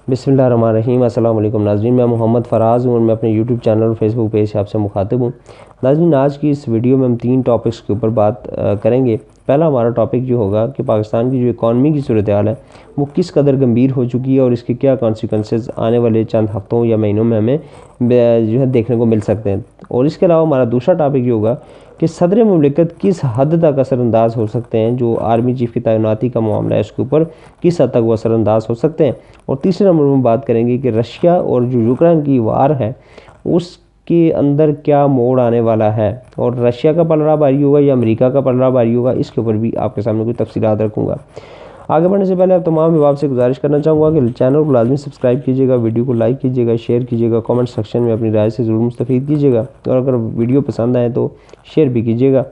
बिस्मिल्लाहिर्रहमानिर्रहीम। अस्सलाम वालेकुम नाज़रीन, मैं मोहम्मद फ़राज़ हूँ और मैं अपने यूट्यूब चैनल और फेसबुक पेज से आपसे मुखातिब हूँ। नाज़रीन, आज की इस वीडियो में हम 3 टॉपिक्स के ऊपर बात करेंगे। पहला हमारा टॉपिक जो होगा कि पाकिस्तान की जो इकॉनमी की सूरत हाल है वो किस कदर गंभीर हो चुकी है और इसके क्या कॉन्सिक्वेंसेस आने वाले चंद हफ्तों या महीनों में हमें जो है देखने को मिल सकते हैं। और इसके अलावा हमारा दूसरा टॉपिक ये होगा कि सदर मुमलिकत किस हद तक असरअंदाज हो सकते हैं, जो आर्मी चीफ़ की तैनाती का मामला है उसके ऊपर किस हद तक वो असरअंदाज हो सकते हैं। और तीसरे नंबर में बात करेंगे कि रशिया और जो यूक्रेन की वार है उसके अंदर क्या मोड़ आने वाला है और रशिया का पलड़ा भारी होगा या अमेरिका का पलड़ा भारी होगा, इसके ऊपर भी आपके सामने कुछ तफसीलात रखूँगा। आगे बढ़ने से पहले आप तमाम अहबाब से गुजारिश करना चाहूँगा कि चैनल को लाजमी सब्सक्राइब कीजिएगा, वीडियो को लाइक कीजिएगा, शेयर कीजिएगा, कमेंट सेक्शन में अपनी राय से ज़रूर मुस्तफ़ीद कीजिएगा और अगर वीडियो पसंद आए तो शेयर भी कीजिएगा।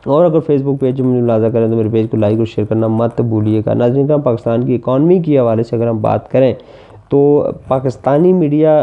और अगर फेसबुक पेज मुझे मुलाज़ा करें तो मेरे पेज को लाइक और शेयर करना मत भूलिएगा। नाज़रीन का पाकिस्तान की इकॉनमी के हवाले से अगर हम बात करें तो पाकिस्तानी मीडिया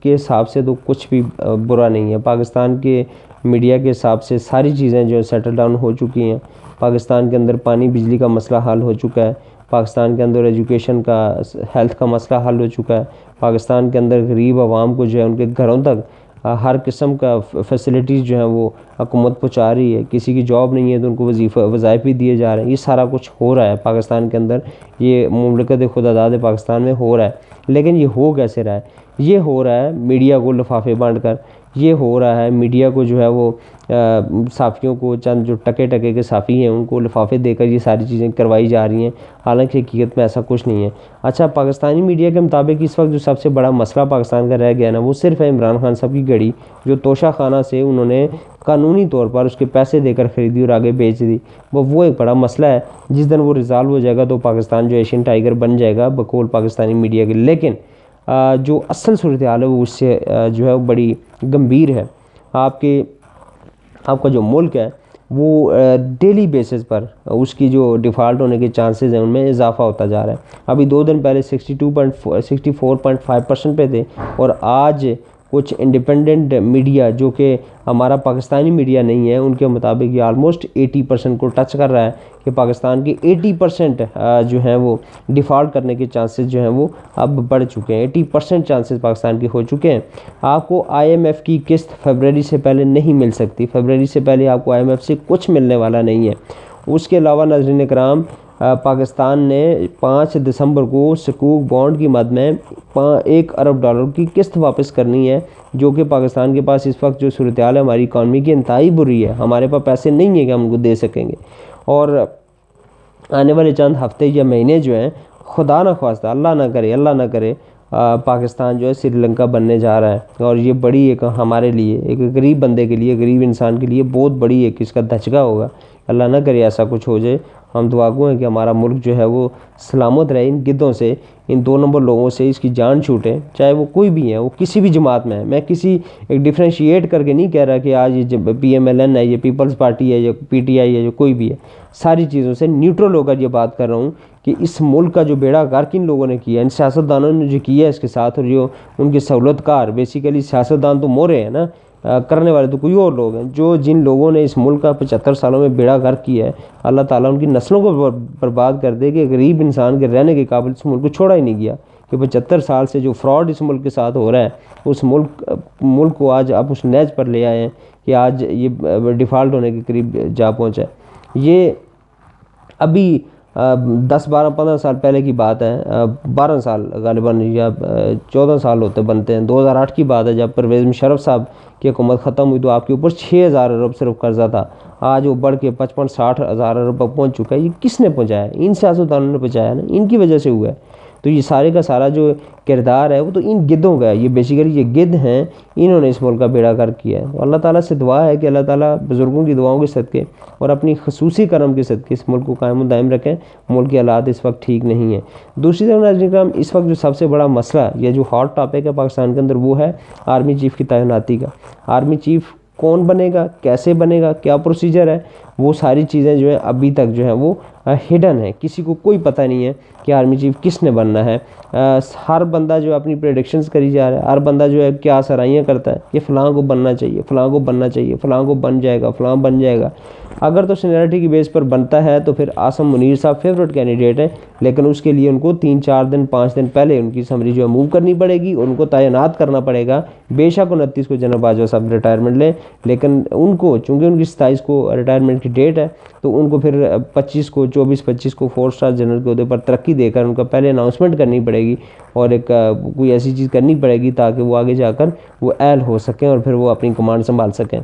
के हिसाब से तो कुछ भी बुरा नहीं है। पाकिस्तान के मीडिया के हिसाब से सारी चीज़ें जो सेटल डाउन हो चुकी हैं। पाकिस्तान के अंदर पानी बिजली का मसला हल हो चुका है, पाकिस्तान के अंदर एजुकेशन का हेल्थ का मसला हल हो चुका है, पाकिस्तान के अंदर गरीब आवाम को जो है उनके घरों तक हर किस्म का फैसिलिटीज़ जो है वो हुकूमत पहुँचा रही है। किसी की जॉब नहीं है तो उनको वज़ाइफ भी दिए जा रहे हैं। ये सारा कुछ हो रहा है पाकिस्तान के अंदर, ये मुमलिकत खुदादाद पाकिस्तान में हो रहा है। लेकिन ये हो कैसे रहा है? ये हो रहा है मीडिया को लिफाफे बांट कर, ये हो रहा है मीडिया को जो है वो साफ़ियों को, चंद जो टके के साफ़ी हैं उनको लिफाफे देकर ये सारी चीज़ें करवाई जा रही हैं, हालांकि हकीकत में ऐसा कुछ नहीं है। अच्छा, पाकिस्तानी मीडिया के मुताबिक इस वक्त जो सबसे बड़ा मसला पाकिस्तान का रह गया ना वो सिर्फ है इमरान खान साहब की घड़ी, जो तोशा खाना से उन्होंने कानूनी तौर पर उसके पैसे देकर ख़रीदी और आगे बेच दी। वो एक बड़ा मसला है। जिस दिन वो रिज़ॉल्व हो जाएगा तो पाकिस्तान जो एशियन टाइगर बन जाएगा बकौल पाकिस्तानी मीडिया के। लेकिन जो असल सूरत हाल है वो उससे जो है बड़ी गंभीर है। आपका जो मुल्क है वो डेली बेसिस पर उसकी जो डिफ़ॉल्ट होने के चांसेस हैं उनमें इजाफा होता जा रहा है। अभी 2 दिन पहले 64.5% पे थे और आज कुछ इंडिपेंडेंट मीडिया जो कि हमारा पाकिस्तानी मीडिया नहीं है उनके मुताबिक ये आलमोस्ट 80% को टच कर रहा है कि पाकिस्तान की 80% जो हैं वो डिफ़ॉल्ट करने के चांसेस जो हैं वो अब बढ़ चुके हैं। 80% चांसेस पाकिस्तान के हो चुके हैं। आपको IMF की किस्त फरवरी से पहले नहीं मिल सकती। फरवरी से पहले आपको IMF से कुछ मिलने वाला नहीं है। उसके अलावा नाज़रीन कराम, पाकिस्तान ने 5 दिसंबर को सकूक बॉन्ड की मद में $1 अरब की किस्त वापस करनी है, जो कि पाकिस्तान के पास इस वक्त जो सूरत हाल है हमारी इकॉनमी की इंतहाई बुरी है। हमारे पास पैसे नहीं है कि हम उनको दे सकेंगे और आने वाले चंद हफ्ते या महीने जो हैं खुदा ना ख्वास्ता अल्लाह ना करे पाकिस्तान जो है श्रीलंका बनने जा रहा है। और ये बड़ी एक हमारे लिए, एक गरीब बंदे के लिए, गरीब इंसान के लिए बहुत बड़ी एक इसका धचका होगा। अल्लाह ना करे ऐसा कुछ हो जाए। हम दुआगो हैं कि हमारा मुल्क जो है वो सलामत रहे इन गिद्धों से, इन 2 नंबर लोगों से इसकी जान छूटे, चाहे वो कोई भी है, वो किसी भी जमात में है। मैं किसी एक डिफ्रेंशिएट करके नहीं कह रहा कि आज ये PMLN है, ये पीपल्स पार्टी है, या PTI है, जो कोई भी है। सारी चीज़ों से न्यूट्रल होकर ये बात कर रहा हूँ कि इस मुल्क का जो बेड़ा गर्क किन लोगों ने किया, इन सियासतदानों ने जो किया है इसके साथ, और जो उनके सहूलतकार, बेसिकली सियासतदान तो मोरे हैं ना, करने वाले तो कोई और लोग हैं। जिन लोगों ने इस मुल्क का 75 सालों में बेड़ा गर्क किया है, अल्लाह ताला उनकी नस्लों को बर्बाद कर दे कि गरीब इंसान के रहने के काबिल इस मुल्क को छोड़ा ही नहीं गया। कि 75 साल से जो फ्रॉड इस मुल्क के साथ हो रहा है, उस मुल्क को आज आप उस नैज पर ले आए हैं कि आज ये डिफ़ॉल्ट होने के करीब जा पहुँचा है। ये अभी 10-12-15 साल पहले की बात है, 12 साल गालिबन या 14 साल होते बनते हैं। 2008 की बात है जब परवेज़ मुशर्रफ साहब की हुकूमत ख़त्म हुई तो आपके ऊपर 6,000 अरब सिर्फ कर्जा था। आज वो बढ़ के 55-60 हज़ार अरब पर पहुँच चुका है। ये किसने पहुँचाया? इन सियासतदानों ने पहुँचाया ना, इनकी वजह से हुआ है। तो ये सारे का सारा जो किरदार है वो तो इन गिद्धों का है। ये बेसिकली ये गिद्ध हैं, इन्होंने इस मुल्क का बेड़ा गर्क किया है। तो अल्लाह ताला से दुआ है कि अल्लाह ताला बुज़ुर्गों की दुआओं के सदक़े और अपनी खसूसी करम के सदक़े इस मुल्क को कायम और दायम रखें। मुल्क के हालात इस वक्त ठीक नहीं है। दूसरी तरफ नाज़रीन, इस वक्त जो सबसे बड़ा मसला या जो हॉट टॉपिक है पाकिस्तान के अंदर वो है आर्मी चीफ़ की तैनाती का। आर्मी चीफ़ कौन बनेगा, कैसे बनेगा, क्या प्रोसीजर है? वो सारी चीज़ें जो है अभी तक जो है वो हिडन है, किसी को कोई पता नहीं है कि आर्मी चीफ किसने बनना है। हर बंदा जो अपनी प्रेडिक्शंस करी जा रहा है, हर बंदा जो है क्या सराहियाँ करता है कि फ़लाँ को बनना चाहिए, फ़लाँ को बनना चाहिए, फ़लाँ को बन जाएगा, फ़लाँ बन जाएगा। अगर तो सीनियरिटी की बेस पर बनता है तो फिर आसम मुनीर साहब फेवरेट कैंडिडेट हैं, लेकिन उसके लिए उनको 3-4 दिन 5 दिन पहले उनकी समरी जो है मूव करनी पड़ेगी, उनको तैनात करना पड़ेगा। बेशक 29 को जनरल बाजवा साहब रिटायरमेंट लें, लेकिन उनको चूँकि उनकी 27 को रिटायरमेंट की डेट है, तो उनको फिर 24-25 को 4 स्टार जनरल के उहदे पर तरक्की देकर उनका पहले अनाउंसमेंट करनी पड़ेगी और एक कोई ऐसी चीज़ करनी पड़ेगी ताकि वो आगे जाकर वो एल हो सकें और फिर वो अपनी कमांड संभाल सकें।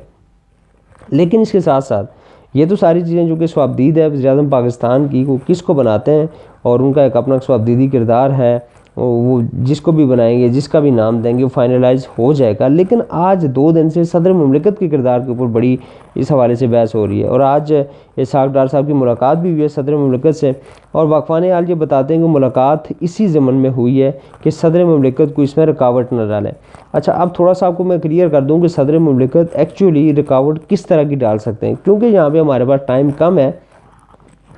लेकिन इसके साथ साथ ये तो सारी चीज़ें जो कि स्वाबदीद है वज़ीर-ए-आज़म पाकिस्तान की, वो किसको बनाते हैं और उनका एक अपना स्वाबदीदी किरदार है, वो जिसको भी बनाएंगे, जिसका भी नाम देंगे वो फाइनलाइज हो जाएगा। लेकिन आज 2 दिन से सदर मुमलिकत के किरदार के ऊपर बड़ी इस हवाले से बहस हो रही है और आज इसहाक डार साहब की मुलाकात भी हुई है सदर मुमलिकत से, और वाकफ़ान हाल ये बताते हैं कि मुलाकात इसी ज़मन में हुई है कि सदर मुमलिकत को इसमें रुकावट न डालें। अच्छा, अब थोड़ा सा आपको मैं क्लियर कर दूँ कि सदर मुमलिकत एक्चुअली रुकावट किस तरह की डाल सकते हैं, क्योंकि यहाँ पर हमारे पास टाइम कम है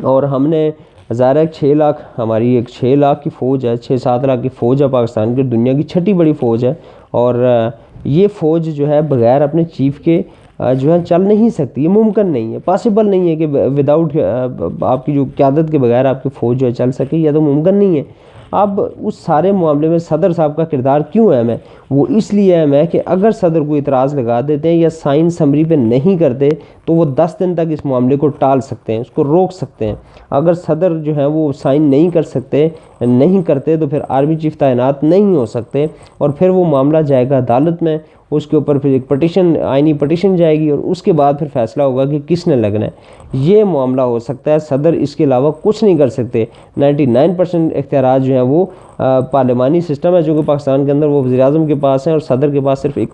और हमने ज़ाहिर है 6 लाख, हमारी एक 6 लाख की फ़ौज है, 6-7 लाख की फ़ौज है पाकिस्तान की, दुनिया की 6ठी बड़ी फ़ौज है। और ये फ़ौज जो है बग़ैर अपने चीफ़ के जो है चल नहीं सकती, ये मुमकिन नहीं है, पॉसिबल नहीं है कि विदाउट आपकी जो क़यादत के बगैर आपकी फ़ौज जो है चल सके, यह तो मुमकिन नहीं है। अब उस सारे मामले में सदर साहब का किरदार क्यों अहम है? वो इसलिए अहम है कि अगर सदर को इतराज़ लगा देते हैं या साइन समरी पे नहीं करते तो वो 10 दिन तक इस मामले को टाल सकते हैं, उसको रोक सकते हैं। अगर सदर जो है वो साइन नहीं कर सकते, नहीं करते, तो फिर आर्मी चीफ तैनात नहीं हो सकते और फिर वो मामला जाएगा अदालत में, उसके ऊपर फिर एक पटिशन, आइनी पटिशन जाएगी और उसके बाद फिर फैसला होगा कि किसने लगना है। ये मामला हो सकता है, सदर इसके अलावा कुछ नहीं कर सकते। 99% इख्तियारात जो है वो पार्लिमानी सिस्टम है जो कि पाकिस्तान के अंदर वो वज़ीर-ए-आज़म के पास है और सदर के पास सिर्फ एक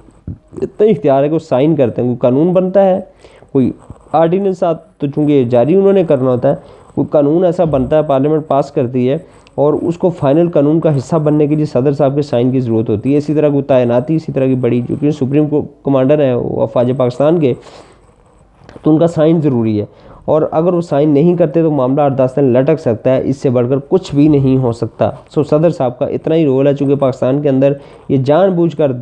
इतना इख्तियार है कि वो साइन करते हैं। कोई कानून बनता है, कोई आर्डीनेंस तो चूँकि जारी उन्होंने करना होता है, कोई कानून ऐसा बनता है, पार्लियामेंट पास करती है और उसको फाइनल कानून का हिस्सा बनने के लिए सदर साहब के साइन की ज़रूरत होती है। इसी तरह कोई तैनाती, इसी तरह की बड़ी, जो कि सुप्रीम कमांडर है वो अफवाज पाकिस्तान के, तो उनका साइन ज़रूरी है और अगर वो साइन नहीं करते तो मामला 8-10 दिन लटक सकता है, इससे बढ़कर कुछ भी नहीं हो सकता। सो सदर साहब का इतना ही रोल है, चूँकि पाकिस्तान के अंदर ये जानबूझकर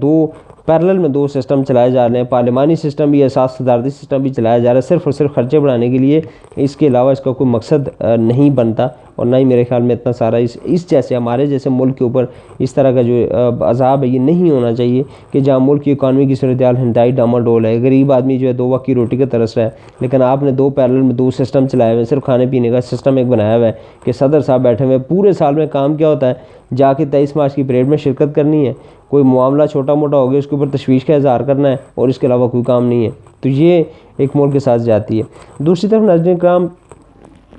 पैरेलल में 2 सिस्टम चलाए जा रहे हैं, पार्लिमानी सिस्टम भी है, साथ सदारती सिस्टम भी चलाया जा रहा है, सिर्फ और सिर्फ खर्चे बढ़ाने के लिए। इसके अलावा इसका कोई मकसद नहीं बनता और ना ही मेरे ख्याल में इतना सारा इस जैसे हमारे जैसे मुल्क के ऊपर इस तरह का जो अज़ाब है ये नहीं होना चाहिए कि जहाँ मुल्क की इकानमी की सूरत हाल इंतहाई डामाडोल है, गरीब आदमी जो है 2 वक्त की रोटी का तरस रहा है, लेकिन आपने 2 पैरेलल में 2 सिस्टम चलाए हुए हैं, सिर्फ खाने पीने का सिस्टम एक बनाया हुआ है कि सदर साहब बैठे हुए पूरे साल में काम क्या होता है, जाके 23 मार्च की परेड में शिरकत करनी है, कोई मामला छोटा मोटा हो गया उसके ऊपर तशवीश का इज़हार करना है और इसके अलावा कोई काम नहीं है। तो ये एक मुल्क के साथ जाती है। दूसरी तरफ नाज़रीन किराम,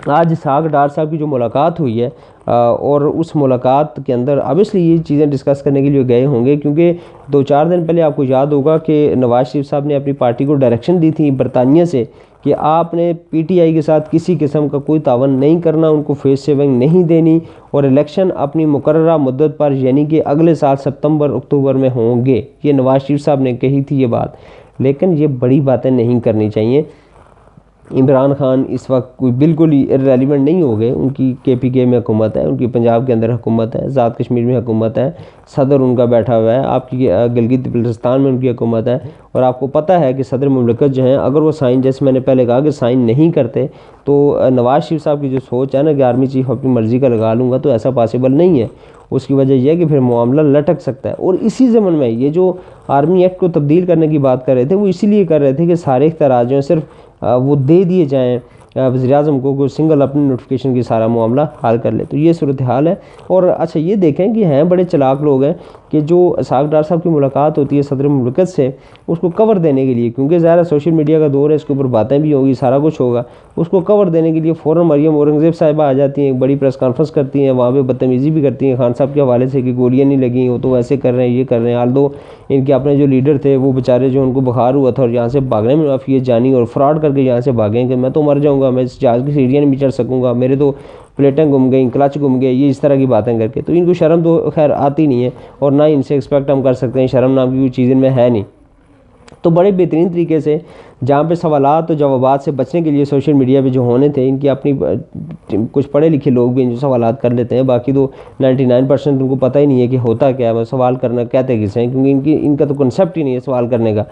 आज इसहाक डार साहब की जो मुलाकात हुई है और उस मुलाकात के अंदर ऑब्वियसली ये चीज़ें डिस्कस करने के लिए गए होंगे, क्योंकि 2-4 दिन पहले आपको याद होगा कि नवाज़ शरीफ साहब ने अपनी पार्टी को डायरेक्शन दी थी बरतानिया से कि आपने पीटीआई के साथ किसी किस्म का कोई तावन नहीं करना, उनको फेस सेविंग नहीं देनी और इलेक्शन अपनी मुकर्ररा मुद्दत पर यानी कि अगले साल सितंबर-अक्टूबर में होंगे। ये नवाज़ शरीफ साहब ने कही थी ये बात, लेकिन ये बड़ी बातें नहीं करनी चाहिए। इमरान खान इस वक्त कोई बिल्कुल ही इर्रेलेवेंट नहीं हो गए, उनकी केपीके में हुकूमत है, उनकी पंजाब के अंदर हुकूमत है, आज़ाद कश्मीर में हुकूमत है, सदर उनका बैठा हुआ है, आपकी गिलगित बल्तिस्तान में उनकी हुकूमत है और आपको पता है कि सदर मुमलिकत जो हैं अगर वो साइन, जैसे मैंने पहले कहा कि साइन नहीं करते तो नवाज़ शरीफ साहब की जो सोच है ना कि आर्मी चीफ अपनी मर्ज़ी का लगा लूँगा, तो ऐसा पॉसिबल नहीं है। उसकी वजह यह है कि फिर मामला लटक सकता है और इसी ज़मन में ये जो आर्मी एक्ट को तब्दील करने की बात कर रहे थे वो इसीलिए कर रहे थे कि सारे इख्तियारात जो हैं सिर्फ वो दे दिए जाएँ वज़ीर-ए-आज़म को सिंगल अपनी नोटिफिकेशन की सारा मामला हल कर ले। तो ये सूरत हाल है। और अच्छा ये देखें कि हैं बड़े चालाक लोग हैं कि जो इसहाक डार साहब की मुलाकात होती है सदर मुमलिकत से, उसको कवर देने के लिए, क्योंकि ज़ाहिर सोशल मीडिया का दौर है, इसके ऊपर बातें भी होगी, सारा कुछ होगा, उसको कवर देने के लिए फ़ौरन मरियम औरंगज़ेब साहिबा आ जाती हैं, एक बड़ी प्रेस कॉन्फ्रेंस करती हैं, वहाँ पर बदतमीज़ी भी करती हैं खान साहब के हवाले से कि गोलियाँ नहीं लगी, वो तो ऐसे कर रहे हैं, ये कर रहे हैं। हाल दो इनके अपने जो लीडर थे वो बेचारे जो उनको बुखार हुआ था और यहाँ से भागने में काफ़ी ये जानी और फ्रॉड करके यहाँ से भागें कि मैं तो मर जाऊँगा, मैं इस जहाज़ की सीढ़ियाँ नहीं चढ़ सकूँगा, मेरे तो प्लेटें घूम गई, क्लच घूम गए, ये इस तरह की बातें करके। तो इनको शर्म तो खैर आती नहीं है और ना इनसे एक्सपेक्ट हम कर सकते हैं, शर्म नाम की कोई चीज़ इनमें है नहीं। तो बड़े बेहतरीन तरीके से जहाँ पे सवालात और जवाबात से बचने के लिए सोशल मीडिया पे जो होने थे, इनकी अपनी कुछ पढ़े लिखे लोग भी हैं जो सवालात कर लेते हैं, बाकी तो 99% उनको पता ही नहीं है कि होता क्या है, सवाल करना कहते किसे हैं, क्योंकि इनका तो कंसेप्ट ही नहीं है सवाल करने का।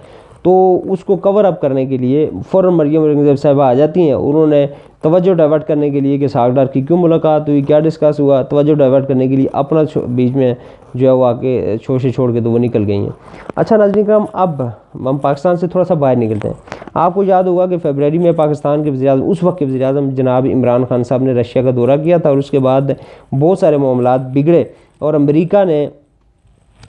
तो उसको कवर अप करने के लिए फ़ौरन मरियम औरंगज़ेब साहिबा आ जाती हैं। उन्होंने तवज्जो डाइवर्ट करने के लिए कि सागडार की क्यों मुलाकात हुई, क्या डिस्कस हुआ, तवज्जो डाइवर्ट करने के लिए अपना बीच में जो है वो आके शो से छोड़ के तो वो निकल गई हैं। अच्छा नाज़रीन करम, अब हम पाकिस्तान से थोड़ा सा बाहर निकलते हैं। आपको याद होगा कि फरवरी में पाकिस्तान के वज़ीर-ए-आज़म, उस वक्त के वज़ीर-ए-आज़म जनाब इमरान खान साहब ने रशिया का दौरा किया था और उसके बाद बहुत सारे मामलात बिगड़े और अमेरिका ने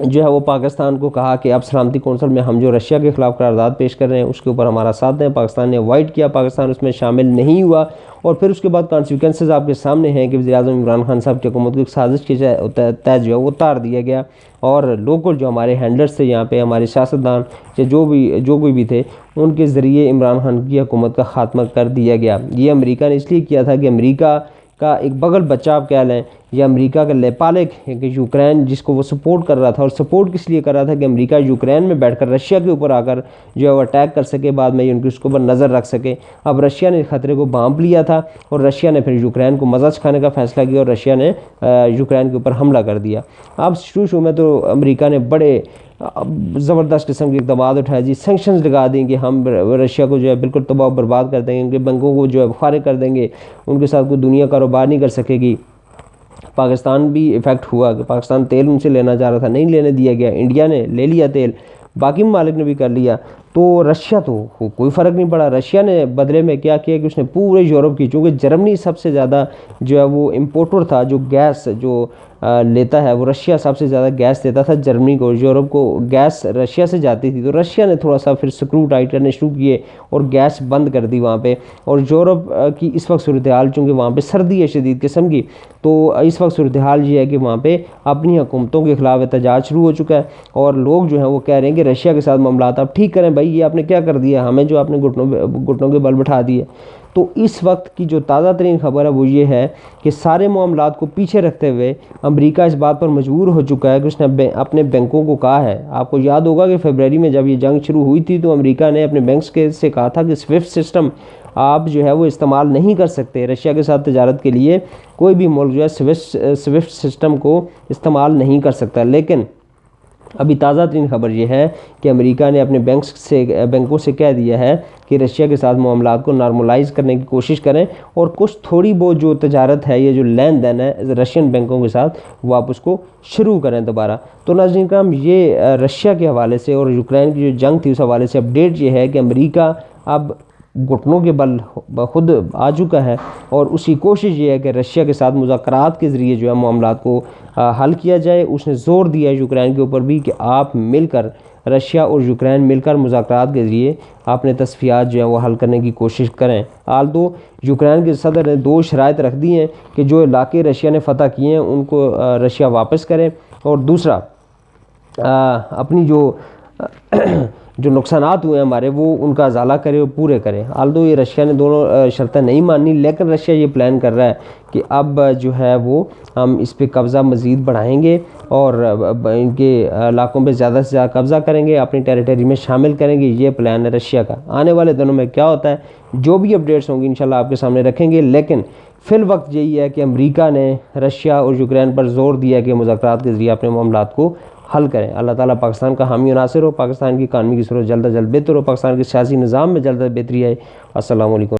जो है वो पाकिस्तान को कहा कि अब सलामती कौंसिल में हम जो रशिया के ख़िलाफ़ करारदाद पेश कर रहे हैं उसके ऊपर हमारा साथ दें। पाकिस्तान ने अवॉइड किया, पाकिस्तान उसमें शामिल नहीं हुआ और फिर उसके बाद कॉन्सिक्वेंसेस आपके सामने हैं कि वज़ीर-ए-आज़म इमरान खान साहब की हुकूमत को एक साजिश के तहत जो है वो उतार दिया गया और लोकल जो हमारे हैंडलर्स थे यहाँ पे, हमारे सियासतदान या जो कोई भी थे, उनके ज़रिए इमरान खान की हुकूमत का ख़ात्मा कर दिया गया। ये अमेरिका ने इसलिए किया था कि अमेरिका का एक बगल बच्चा आप कह लें, या अमेरिका का लेपालिक कि यूक्रेन जिसको वो सपोर्ट कर रहा था, और सपोर्ट किस लिए कर रहा था कि अमेरिका यूक्रेन में बैठकर रशिया के ऊपर आकर जो है वो अटैक कर सके, बाद में उनकी उसके ऊपर नज़र रख सके। अब रशिया ने खतरे को भांप लिया था और रशिया ने फिर यूक्रेन को मज़ा सिखाने का फैसला किया और रशिया ने यूक्रेन के ऊपर हमला कर दिया। अब शुरू में तो अमेरिका ने बड़े ज़बरदस्त किस्म के इक़दाम उठाए जी, सेंक्शंस लगा देंगे, हम रशिया को जो है बिल्कुल तबाह बर्बाद कर देंगे, उनके बैंकों को जो है फारिग कर देंगे, उनके साथ कोई दुनिया कारोबार नहीं कर सकेगी। पाकिस्तान भी इफ़ेक्ट हुआ कि पाकिस्तान तेल उनसे लेना चाह रहा था, नहीं लेने दिया गया, इंडिया ने ले लिया तेल, बाकी ममालिक ने भी कर लिया। तो रशिया तो कोई फ़र्क नहीं पड़ा। रशिया ने बदले में क्या किया कि उसने पूरे यूरोप की, चूँकि जर्मनी सबसे ज़्यादा जो है वो इम्पोर्टर था, जो गैस जो लेता है, वो रशिया सबसे ज़्यादा गैस देता था जर्मनी को, यूरोप को गैस रशिया से जाती थी। तो रशिया ने थोड़ा सा फिर स्क्रू टाइट करने शुरू किए और गैस बंद कर दी वहाँ पे। और यूरोप की इस वक्त सूरत हाल, चूँकि वहाँ पे सर्दी है शदीद किस्म की, तो इस वक्त सूरत हाल ये है कि वहाँ पे अपनी हुकूमतों के ख़िलाफ़ एहतजाज शुरू हो चुका है और लोग जो हैं वो कह रहे हैं कि रशिया के साथ मामलात आप ठीक करें भाई, ये आपने क्या कर दिया, हमें जो आपने घुटनों के बल बैठा दिए। तो इस वक्त की जो ताज़ा तरीन खबर है वो ये है कि सारे मामलात को पीछे रखते हुए अमेरिका इस बात पर मजबूर हो चुका है कि उसने अपने बैंकों को कहा है। आपको याद होगा कि फरवरी में जब ये जंग शुरू हुई थी तो अमेरिका ने अपने बैंक्स के से कहा था कि स्विफ्ट सिस्टम आप जो है वो इस्तेमाल नहीं कर सकते, रशिया के साथ तजारत के लिए कोई भी मुल्क जो है स्विफ्ट सिस्टम को इस्तेमाल नहीं कर सकता। लेकिन अभी ताज़ा तरीन खबर यह है कि अमेरिका ने अपने बैंकों से कह दिया है कि रशिया के साथ मामलात को नॉर्मलाइज़ करने की कोशिश करें और कुछ थोड़ी बहुत जो तजारत है, ये जो लेन देन है रशियन बैंकों के साथ, वो आप उसको शुरू करें दोबारा। तो नाज़रीन करम, ये रशिया के हवाले से और यूक्रेन की जो जंग थी उस हवाले से अपडेट ये है कि अमेरिका अब घुटनों के बल खुद आ चुका है और उसकी कोशिश ये है कि रशिया के साथ मुज़ाकरात के ज़रिए जो है मामलात को हल किया जाए। उसने ज़ोर दिया है यूक्रेन के ऊपर भी कि आप मिलकर, रशिया और यूक्रेन मिलकर मुज़ाकरात के ज़रिए अपने तस्फियात जो है वो हल करने की कोशिश करें। हाल तो यूक्रेन के सदर ने 2 शराइत रख दी हैं कि जो इलाके रशिया ने फ़तह किए हैं उनको रशिया वापस करे और दूसरा अपनी जो नुकसानात हुए हमारे वो उनका अजाला करे और पूरे करे। आल्दो ये रशिया ने दोनों शर्तें नहीं मानी, लेकिन रशिया ये प्लान कर रहा है कि अब जो है वो हम इस पे कब्ज़ा मज़ीद बढ़ाएंगे और इनके इलाकों पे ज़्यादा से ज़्यादा कब्ज़ा करेंगे, अपनी टेरिटरी में शामिल करेंगे। ये प्लान है रशिया का। आने वाले दिनों में क्या होता है, जो भी अपडेट्स होंगी इंशाल्लाह आपके सामने रखेंगे, लेकिन फ़िल वक्त यही है कि अमेरिका ने रशिया और यूक्रेन पर ज़ोर दिया कि मुज़ाकरात के ज़रिए अपने मामलात को हल करें। अल्लाह ताला पाकिस्तान का हामी नासिर हो, पाकिस्तान की इकानमी की सूरत जल्द अज जल्द बेहतर हो, पाकिस्तान के सियासी निज़ाम में जल्द बेहतरी आए। अस्सलामु अलैकुम।